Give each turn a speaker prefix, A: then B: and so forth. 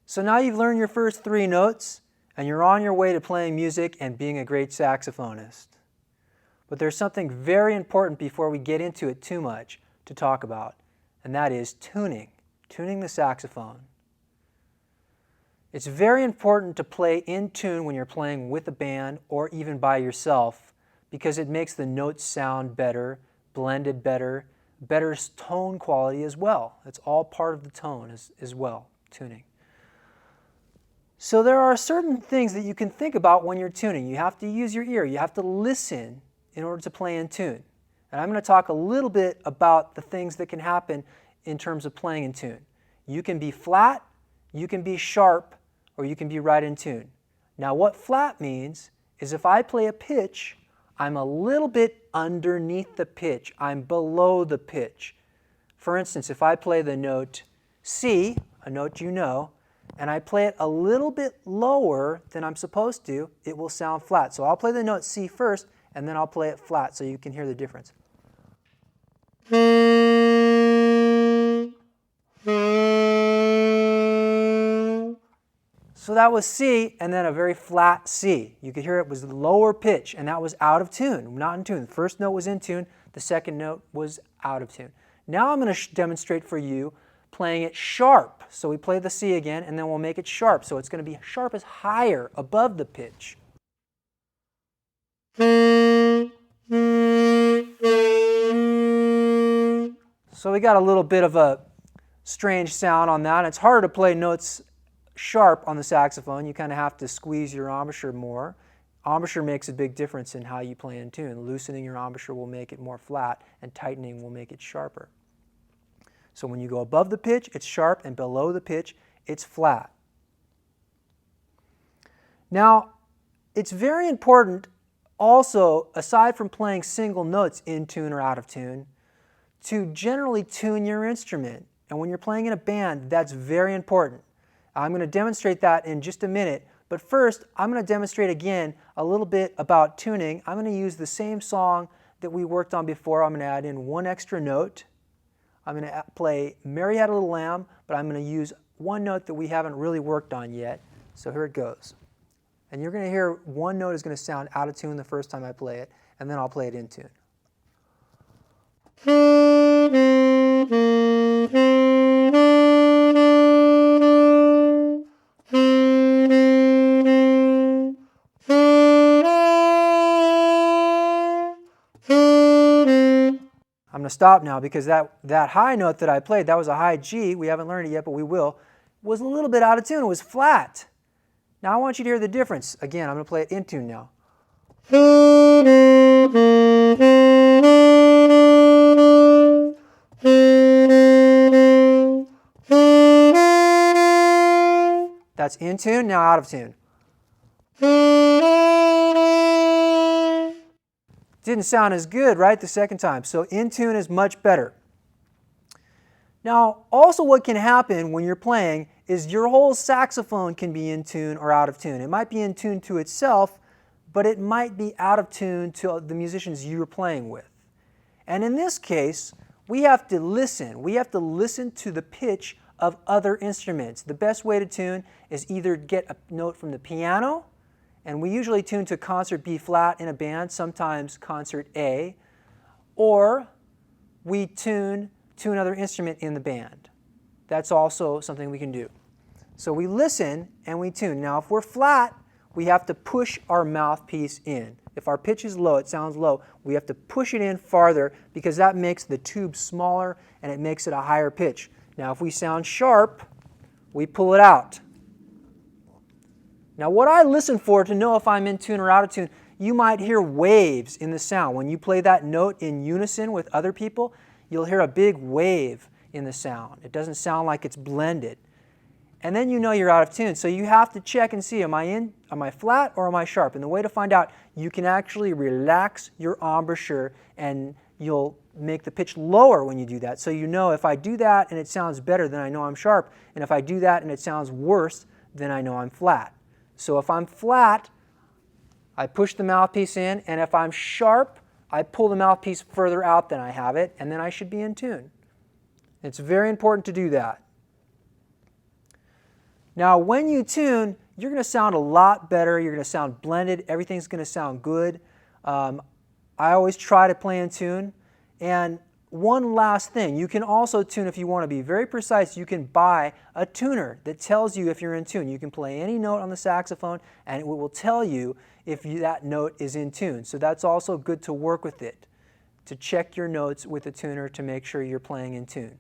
A: So now you've learned your first 3 notes, and you're on your way to playing music and being a great saxophonist. But there's something very important before we get into it too much to talk about, and that is tuning the saxophone. It's very important to play in tune when you're playing with a band or even by yourself, because it makes the notes sound better, blended better, better tone quality as well. It's all part of the tone as well, tuning. So there are certain things that you can think about when you're tuning. You have to use your ear. You have to listen in order to play in tune. And I'm going to talk a little bit about the things that can happen in terms of playing in tune. You can be flat, you can be sharp, or you can be right in tune. Now what flat means is if I play a pitch, I'm a little bit underneath the pitch. I'm below the pitch. For instance, if I play the note C, a note you know, and I play it a little bit lower than I'm supposed to, it will sound flat. So I'll play the note C first, and then I'll play it flat so you can hear the difference. So that was C, and then a very flat C. You could hear it was lower pitch, and that was out of tune, not in tune. The first note was in tune, the second note was out of tune. Now I'm going to demonstrate for you playing it sharp. So we play the C again, and then we'll make it sharp. So it's going to be sharp as higher, above the pitch. So we got a little bit of a strange sound on that. It's harder to play notes sharp on the saxophone. You kind of have to squeeze your embouchure more. Embouchure makes a big difference in how you play in tune. Loosening your embouchure will make it more flat, and tightening will make it sharper. So when you go above the pitch, it's sharp, and below the pitch, it's flat. Now, it's very important also, aside from playing single notes in tune or out of tune, to generally tune your instrument. And when you're playing in a band, that's very important. I'm going to demonstrate that in just a minute, but first I'm going to demonstrate again a little bit about tuning. I'm going to use the same song that we worked on before. I'm going to add in 1 extra note. I'm going to play Mary Had a Little Lamb, but I'm going to use 1 note that we haven't really worked on yet. So here it goes. And you're going to hear 1 note is going to sound out of tune the first time I play it, and then I'll play it in tune. I'm going to stop now because that high note that I played, that was a high G, we haven't learned it yet, but we will, was a little bit out of tune. It was flat. Now I want you to hear the difference. Again, I'm going to play it in tune now. That's in tune, now out of tune. Didn't sound as good, right, the second time. So in tune is much better. Now, also what can happen when you're playing is your whole saxophone can be in tune or out of tune. It might be in tune to itself, but it might be out of tune to the musicians you're playing with. And in this case, we have to listen. We have to listen to the pitch of other instruments. The best way to tune is either get a note from the piano, and we usually tune to concert B flat in a band, sometimes concert A, or we tune to another instrument in the band. That's also something we can do. So we listen and we tune. Now if we're flat, we have to push our mouthpiece in. If our pitch is low, it sounds low, we have to push it in farther because that makes the tube smaller and it makes it a higher pitch. Now if we sound sharp, we pull it out. Now what I listen for to know if I'm in tune or out of tune, you might hear waves in the sound. When you play that note in unison with other people, you'll hear a big wave in the sound. It doesn't sound like it's blended. And then you know you're out of tune. So you have to check and see, am I flat or am I sharp? And the way to find out, you can actually relax your embouchure and you'll make the pitch lower when you do that. So you know if I do that and it sounds better, then I know I'm sharp. And if I do that and it sounds worse, then I know I'm flat. So if I'm flat, I push the mouthpiece in, and if I'm sharp, I pull the mouthpiece further out than I have it, and then I should be in tune. It's very important to do that. Now, when you tune, you're going to sound a lot better. You're going to sound blended. Everything's going to sound good. I always try to play in tune. And one last thing, you can also tune if you want to be very precise. You can buy a tuner that tells you if you're in tune. You can play any note on the saxophone and it will tell you if that note is in tune. So that's also good to work with it, to check your notes with a tuner to make sure you're playing in tune.